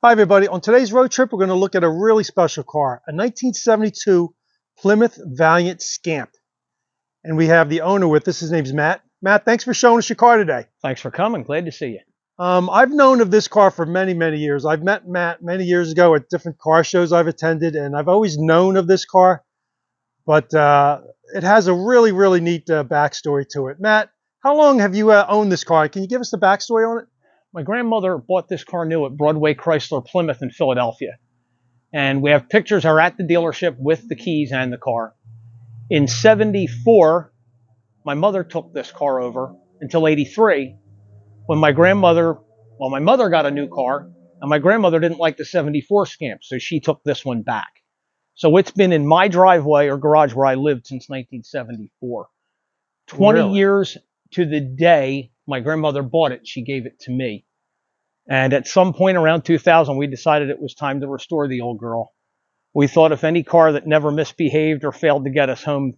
Hi everybody, on today's road trip we're going to look at a really special car, a 1972 Plymouth Valiant Scamp. And we have the owner with us, his name's Matt. Matt, thanks for showing us your car today. Thanks for coming, glad to see you. I've known of this car for many, many years. I've met Matt many years ago at different car shows I've attended, and I've always known of this car, but it has a really, really neat backstory to it. Matt, how long have you owned this car? Can you give us the backstory on it? My grandmother bought this car new at Broadway Chrysler Plymouth in Philadelphia. And we have pictures are at the dealership with the keys and the car. In 74, my mother took this car over until 83 when my mother got a new car and my grandmother didn't like the 74 Scamp, so she took this one back. So it's been in my driveway or garage where I lived since 1974. 20 Really? years to the day my grandmother bought it, she gave it to me. And at some point around 2000, we decided it was time to restore the old girl. We thought if any car that never misbehaved or failed to get us home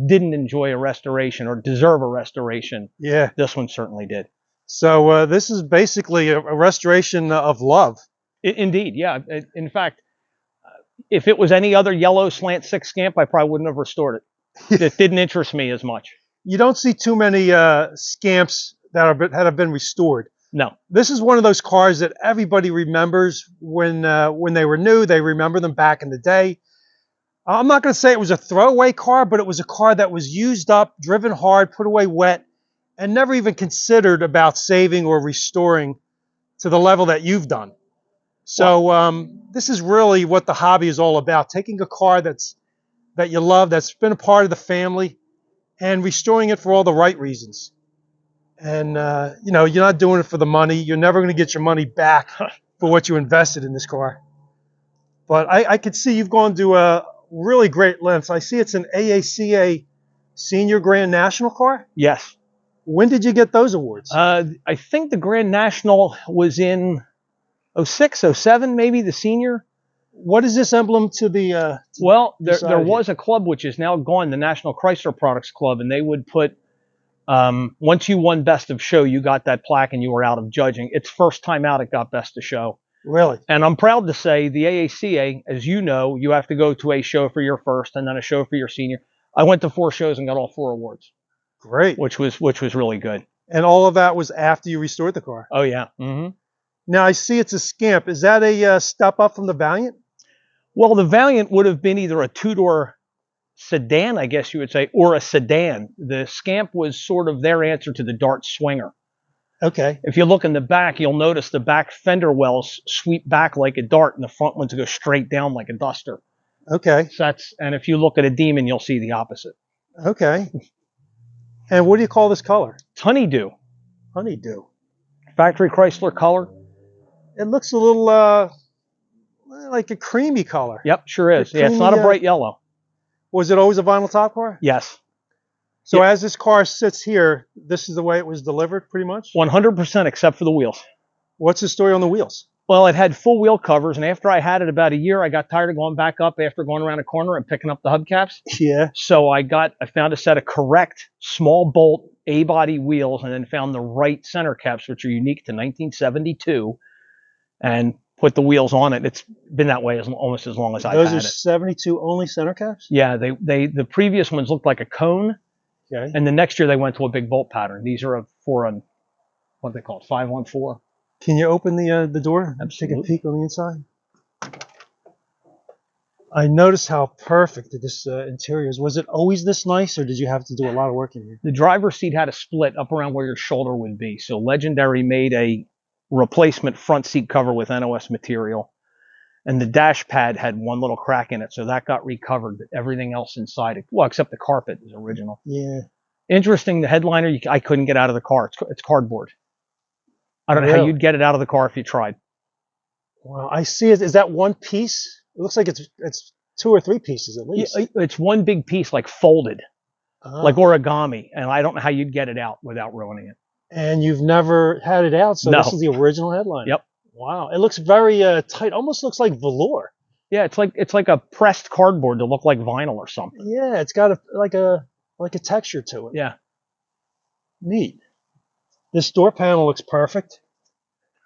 didn't enjoy a restoration or deserve a restoration, Yeah. this one certainly did. So this is basically a restoration of love. Indeed, yeah. In fact, if it was any other yellow slant six Scamp, I probably wouldn't have restored it. It didn't interest me as much. You don't see too many Scamps that have been restored. No. This is one of those cars that everybody remembers when they were new. They remember them back in the day. I'm not going to say it was a throwaway car, but it was a car that was used up, driven hard, put away wet, and never even considered about saving or restoring to the level that you've done. So this is really what the hobby is all about, taking a car that you love, that's been a part of the family, and restoring it for all the right reasons. And, you know, you're not doing it for the money. You're never going to get your money back for what you invested in this car. But I could see you've gone to a really great lengths. I see it's an AACA Senior Grand National car. Yes. When did you get those awards? I think the Grand National was in 06, 07, maybe, the senior. What is this emblem to the well, there was here? a club which is now gone, the National Chrysler Products Club, and they would put, once you won Best of Show, you got that plaque and you were out of judging. Its first time out, it got Best of Show. Really? And I'm proud to say the AACA, as you know, you have to go to a show for your first and then a show for your senior. I went to 4 shows and got all 4 awards. Great. Which was really good. And all of that was after you restored the car? Oh, yeah. Mm-hmm. Now, I see it's a Scamp. Is that a step up from the Valiant? Well, the Valiant would have been either a 2-door sedan, I guess you would say, or a sedan. The Scamp was sort of their answer to the Dart Swinger. Okay. If you look in the back, you'll notice the back fender wells sweep back like a Dart, and the front ones go straight down like a Duster. Okay. So and if you look at a Demon, you'll see the opposite. Okay. And what do you call this color? It's honeydew. Honeydew. Factory Chrysler color. It looks a little like a creamy color. Yep, sure is. Yeah, it's not a bright yellow. Was it always a vinyl top car? Yes. So as this car sits here, this is the way it was delivered, pretty much? 100% except for the wheels. What's the story on the wheels? Well, it had full wheel covers, and after I had it about a year, I got tired of going back up after going around a corner and picking up the hubcaps. Yeah. So I found a set of correct small bolt A-body wheels, and then found the right center caps, which are unique to 1972, and put the wheels on it. It's been that way almost as long as I've had it. Those are 72 only center caps? Yeah, the previous ones looked like a cone. Okay. And the next year they went to a big bolt pattern. These are what they call it, 514. Can you open the door? Absolutely. Take a peek on the inside. I noticed how perfect this interior is. Was it always this nice, or did you have to do a lot of work in here? The driver's seat had a split up around where your shoulder would be. So Legendary made a replacement front seat cover with NOS material. And the dash pad had one little crack in it, so that got recovered. But everything else inside it, well, except the carpet, is original. Yeah. Interesting, the headliner, I couldn't get out of the car. It's cardboard. I don't know how you'd get it out of the car if you tried. Well, I see it. Is that one piece? It looks like it's 2 or 3 pieces at least. Yeah, it's one big piece, like folded, like origami, and I don't know how you'd get it out without ruining it. And you've never had it out, so No. This is the original headliner. Yep. Wow, it looks very tight. Almost looks like velour. Yeah, it's like a pressed cardboard to look like vinyl or something. Yeah, it's got like a texture to it. Yeah. Neat. This door panel looks perfect.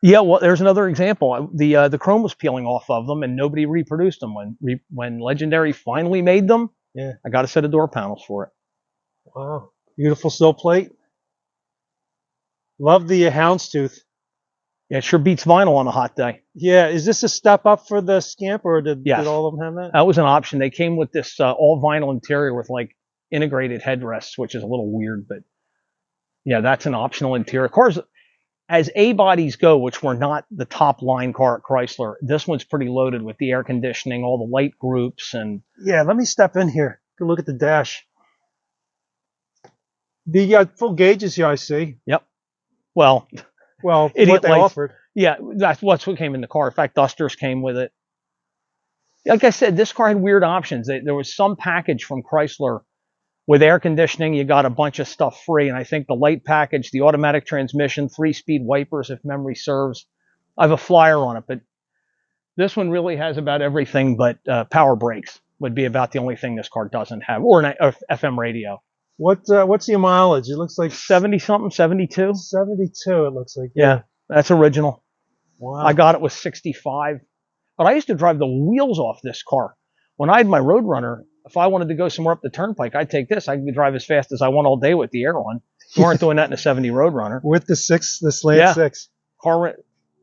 Yeah, well, there's another example. The chrome was peeling off of them, and nobody reproduced them. When Legendary finally made them, Yeah. I got a set of door panels for it. Wow. Beautiful sill plate. Love the houndstooth. Yeah, it sure beats vinyl on a hot day. Yeah. Is this a step up for the Scamp, or did Yes, all of them have that? that was an option. They came with this all vinyl interior with like integrated headrests, which is a little weird, but yeah, that's an optional interior. Cars as A bodies go, which were not the top line car at Chrysler, this one's pretty loaded with the air conditioning, all the light groups, and Yeah. Let me step in here. Good look at the dash. The full gauges here, I see. yep. Well, Well, idiot what they lights. offered. Yeah, that's what came in the car. In fact, dusters came with it. Like I said, this car had weird options. There was some package from Chrysler with air conditioning. You got a bunch of stuff free, and I think the light package, the automatic transmission, 3-speed wipers, if memory serves. I have a flyer on it, but this one really has about everything but power brakes would be about the only thing this car doesn't have, or an FM radio. What's the mileage? It looks like 70 something, 72. 72. It looks like. Yeah, that's original. Wow. I got it with 65. But I used to drive the wheels off this car. When I had my Roadrunner, if I wanted to go somewhere up the turnpike, I'd take this. I could drive as fast as I want all day with the air on. You weren't doing that in a 70 Roadrunner. With the slant six. Car,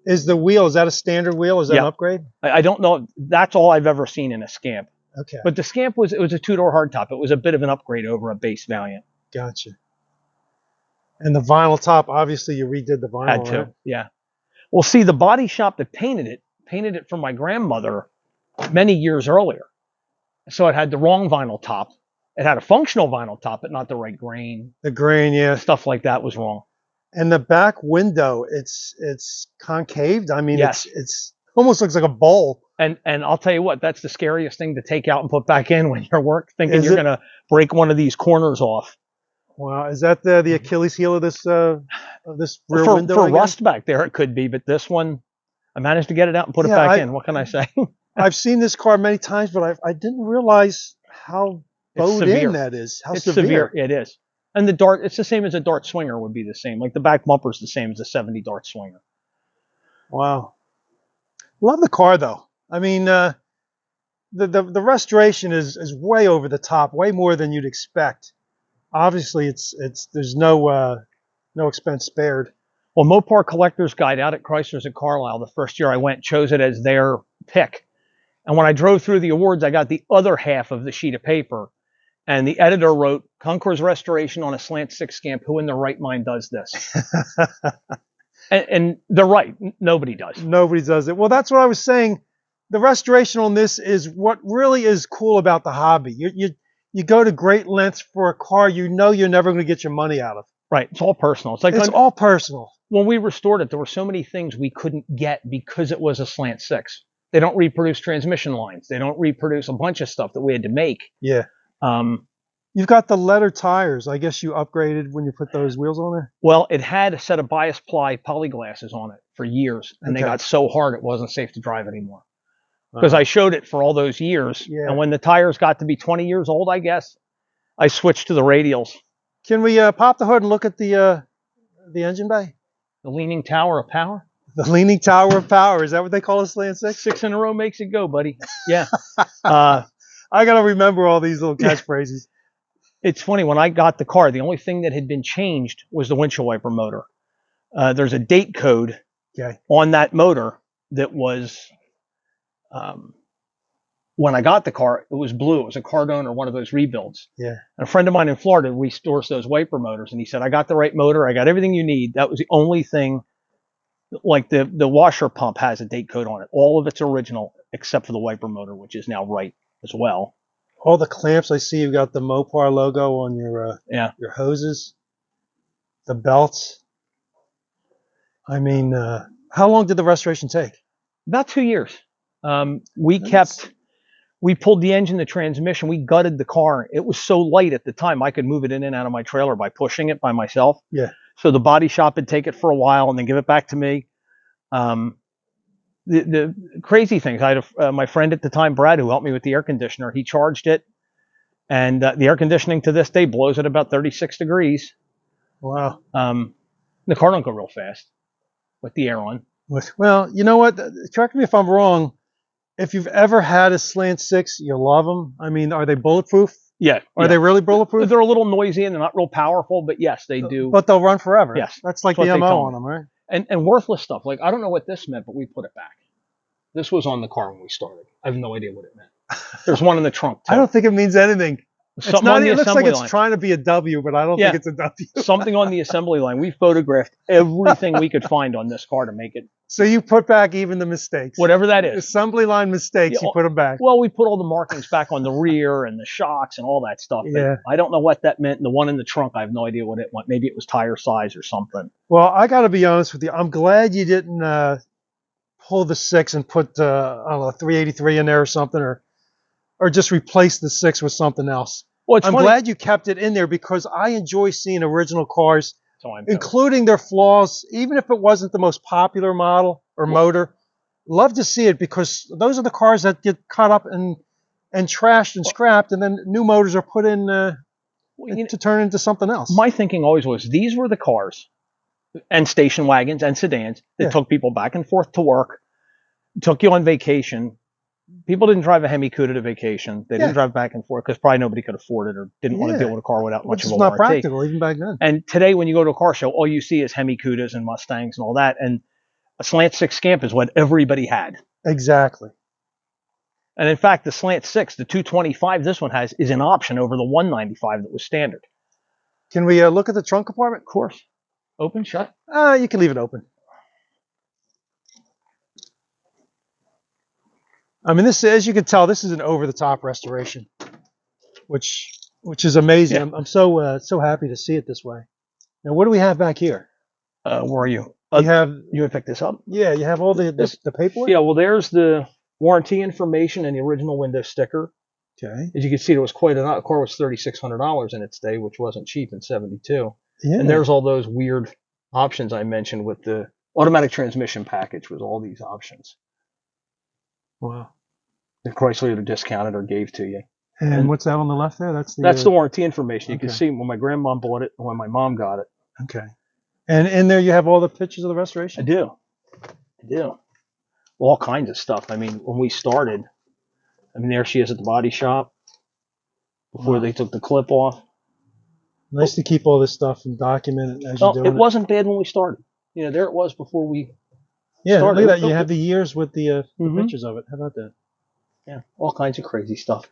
Is the wheel, is that a standard wheel? Is that an upgrade? I don't know. That's all I've ever seen in a Scamp. Okay. But the Scamp it was a two-door hardtop. It was a bit of an upgrade over a base Valiant. Gotcha. And the vinyl top, obviously you redid the vinyl. Had to, right? yeah. Well, see, the body shop that painted it for my grandmother many years earlier. So it had the wrong vinyl top. It had a functional vinyl top, but not the right grain. The grain, yeah. Stuff like that was wrong. And the back window, it's concaved. I mean, yes. it's almost looks like a bowl. And I'll tell you what, that's the scariest thing to take out and put back in when you're thinking you're going to break one of these corners off. Wow, is that the Achilles heel of this rear window? For rust back there, it could be, but this one, I managed to get it out and put it back in. What can I say? I've seen this car many times, but I didn't realize how bowed in that is. How severe. It is. And the Dart, it's the same as a Dart Swinger would be the same. Like the back bumper's the same as a 70 Dart Swinger. Wow. Love the car though. I mean, the restoration is way over the top, way more than you'd expect. Obviously, there's no expense spared. Well, Mopar Collector's Guide out at Chrysler's at Carlisle, the first year I went, chose it as their pick. And when I drove through the awards, I got the other half of the sheet of paper. And the editor wrote, Concours Restoration on a Slant 6 Scamp. Who in their right mind does this? and they're right. Nobody does. Nobody does it. Well, that's what I was saying. The restoration on this is what really is cool about the hobby. You go to great lengths for a car you know you're never going to get your money out of. Right. It's all personal. It's all personal. When we restored it, there were so many things we couldn't get because it was a Slant 6. They don't reproduce transmission lines. They don't reproduce a bunch of stuff that we had to make. Yeah. You've got the leather tires. I guess you upgraded when you put those wheels on there? Well, it had a set of bias ply polyglasses on it for years, and they got so hard it wasn't safe to drive anymore. Because I showed it for all those years, and when the tires got to be 20 years old, I guess, I switched to the radials. Can we pop the hood and look at the engine bay? The Leaning Tower of Power? The Leaning Tower of Power. Is that what they call a Slant 6? 6 in a row makes it go, buddy. Yeah. I got to remember all these little catchphrases. It's funny, when I got the car, the only thing that had been changed was the windshield wiper motor. There's a date code on that motor that was, when I got the car, it was blue. It was a Cardone or one of those rebuilds. Yeah. And a friend of mine in Florida restores those wiper motors, and he said, I got the right motor. I got everything you need. That was the only thing. Like the washer pump has a date code on it. All of it's original except for the wiper motor, which is now right as well. All the clamps, I see you've got the Mopar logo on your hoses, the belts. I mean, how long did the restoration take? About 2 years. We pulled the engine, the transmission, we gutted the car. It was so light at the time, I could move it in and out of my trailer by pushing it by myself. Yeah. So the body shop would take it for a while and then give it back to me. The crazy things, I had my friend at the time, Brad, who helped me with the air conditioner. He charged it, and the air conditioning to this day blows at about 36 degrees. Wow. The car don't go real fast with the air on. Well, you know what? Correct me if I'm wrong. If you've ever had a slant six, you love them. I mean, are they bulletproof? Yeah, Are yeah. they really bulletproof? They're a little noisy and they're not real powerful, but yes, they do. But they'll run forever. Yes, That's like what the they MO tell on me. them, right? And worthless stuff. Like, I don't know what this meant, but we put it back. This was on the car when we started. I have no idea what it meant. There's one in the trunk too. I don't think it means anything. It's Something not. on the It looks like assembly it's line. trying to be a W, but I don't Yeah. think it's a W. Something on the assembly line. We photographed everything we could find on this car to make it So you put back even the mistakes. whatever that is. Assembly line mistakes, Yeah, you put them back. Well, we put all the markings back on the rear and the shocks and all that stuff. But Yeah. I don't know what that meant. And the one in the trunk, I have no idea what it meant. Maybe it was tire size or something. Well, I got to be honest with you. I'm glad you didn't pull the 6 and put I don't know, 383 in there or something, or just replace the 6 with something else. Well, it's I'm funny. glad you kept it in there because I enjoy seeing original cars, So I'm including their flaws, even if it wasn't the most popular model or motor. Love to see it because those are the cars that get cut up and trashed and scrapped, and then new motors are put in to turn into something else. My thinking always was these were the cars and station wagons and sedans that took people back and forth to work, took you on vacation. People didn't drive a Hemi Cuda to vacation. They didn't drive back and forth because probably nobody could afford it or didn't want to deal with a car without much of a Which is not warranty. practical even back then. And today, when you go to a car show, all you see is Hemi Cudas and Mustangs and all that. And a Slant 6 Scamp is what everybody had. Exactly. And in fact, the Slant 6, the 225 this one has, is an option over the 195 that was standard. Can we look at the trunk compartment? Of course. Open, shut. You can leave it open. I mean, this, as you can tell, this is an over-the-top restoration, which is amazing. Yeah. I'm so happy to see it this way. Now, what do we have back here? Where are you? You would pick this up? Yeah, you have all the paperwork? Yeah, well, there's the warranty information and the original window sticker. Okay. As you can see, there was quite a lot. The car was $3,600 in its day, which wasn't cheap in '72. Yeah. And there's all those weird options I mentioned with the automatic transmission package with all these options. Wow. The Chrysler either discounted or gave to you. And what's that on the left there? That's the warranty information. You okay. can see when my grandma bought it and when my mom got it. Okay. And in there you have all the pictures of the restoration? I do. All kinds of stuff. I mean, when we started, there she is at the body shop before they took the clip off. Nice to keep all this stuff and document it as you do it. It wasn't bad when we started. There it was before we started. Look at that. You have the years with the pictures of it. How about that? Yeah, all kinds of crazy stuff.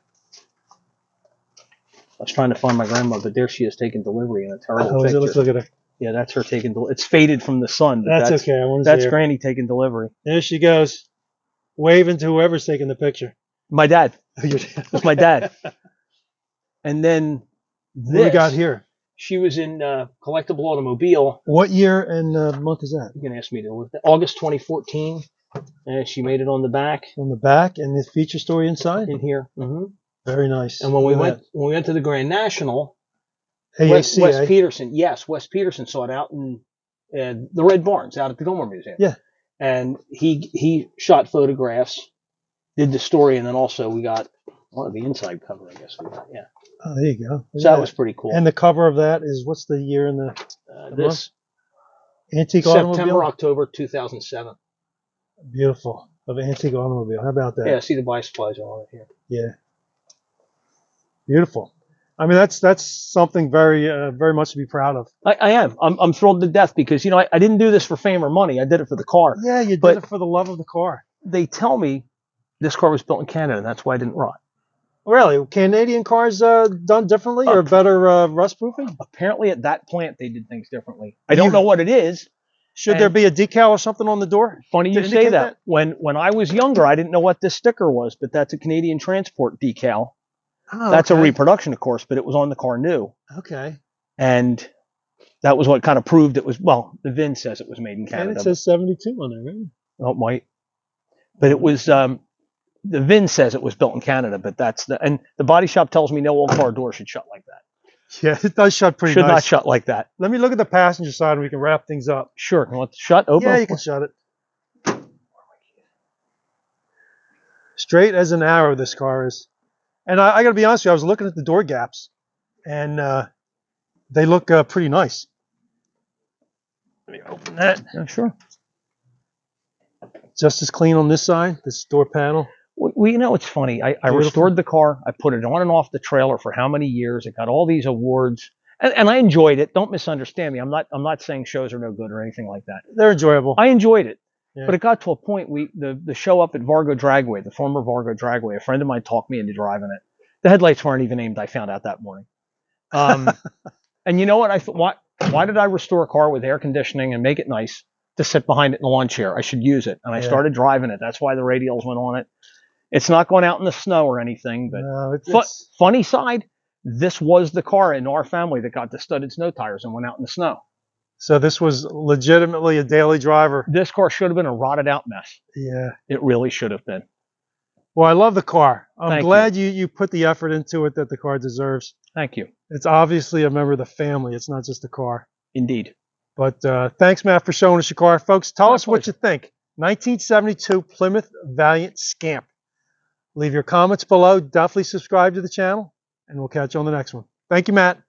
I was trying to find my grandma, but there she is taking delivery in a terrible picture. Look at her. Yeah, that's her taking delivery. It's faded from the sun. But That's okay. I want to That's see her. Granny taking delivery. There she goes, waving to whoever's taking the picture. My dad. That's my dad. And then What do we got here? She was in Collectible Automobile. What year and month is that? You can ask me to look at August 2014. And she made it on the back. On the back, and the feature story inside? In here. Mm-hmm. Very nice. And when we went to the Grand National, AAC, Wes Peterson saw it out in the Red Barns out at the Gilmore Museum. Yeah. And he shot photographs, did the story, and then also we got one of the inside cover, I guess we got. Yeah. Oh, there you go. So that was pretty cool. And the cover of that is, what's the year and the this Antique September, Automobile? October 2007. Beautiful. Of Antique Automobile. How about that? Yeah, see the buy supplies on it here. Yeah. Beautiful. I mean, that's something very much to be proud of. I am. I'm thrilled to death because, I didn't do this for fame or money. I did it for the car. Yeah, you did it for the love of the car. They tell me this car was built in Canada, and that's why I didn't rot. Really? Canadian cars done differently or better rust proofing? Apparently at that plant they did things differently. I don't know what it is. Should there be a decal or something on the door? Funny you say that. When I was younger, I didn't know what this sticker was, but that's a Canadian Transport decal. Oh, that's a reproduction, of course, but it was on the car new. Okay. And that was what kind of proved it was, well, the VIN says it was made in Canada. And it says 72 on there, right? Oh, it might. But it was, the VIN says it was built in Canada, but and the body shop tells me no old car door should shut like that. Yeah, it does shut pretty nice. Should not shut like that. Let me look at the passenger side and we can wrap things up. Sure. You want to shut? Open? Yeah, you can shut it. Straight as an arrow, this car is. And I got to be honest with you, I was looking at the door gaps, and they look pretty nice. Let me open that. Yeah, sure. Just as clean on this side, this door panel. Well, you know, it's funny. I Beautiful. restored the car. I put it on and off the trailer for how many years? It got all these awards, and I enjoyed it. Don't misunderstand me. I'm not saying shows are no good or anything like that. They're enjoyable. I enjoyed it, Yeah. but it got to a point. The show up at Vargo Dragway, the former Vargo Dragway. A friend of mine talked me into driving it. The headlights weren't even aimed. I found out that morning. And you know what? I thought, why did I restore a car with air conditioning and make it nice to sit behind it in the lawn chair? I should use it. And I started driving it. That's why the radials went on it. It's not going out in the snow or anything. But no, funny side, this was the car in our family that got the studded snow tires and went out in the snow. So this was legitimately a daily driver. This car should have been a rotted out mess. Yeah. It really should have been. Well, I love the car. I'm Thank glad you put the effort into it that the car deserves. Thank you. It's obviously a member of the family. It's not just a car. Indeed. But thanks, Matt, for showing us your car. Folks, tell us what pleasure. you think. 1972 Plymouth Valiant Scamp. Leave your comments below. Definitely subscribe to the channel, and we'll catch you on the next one. Thank you, Matt.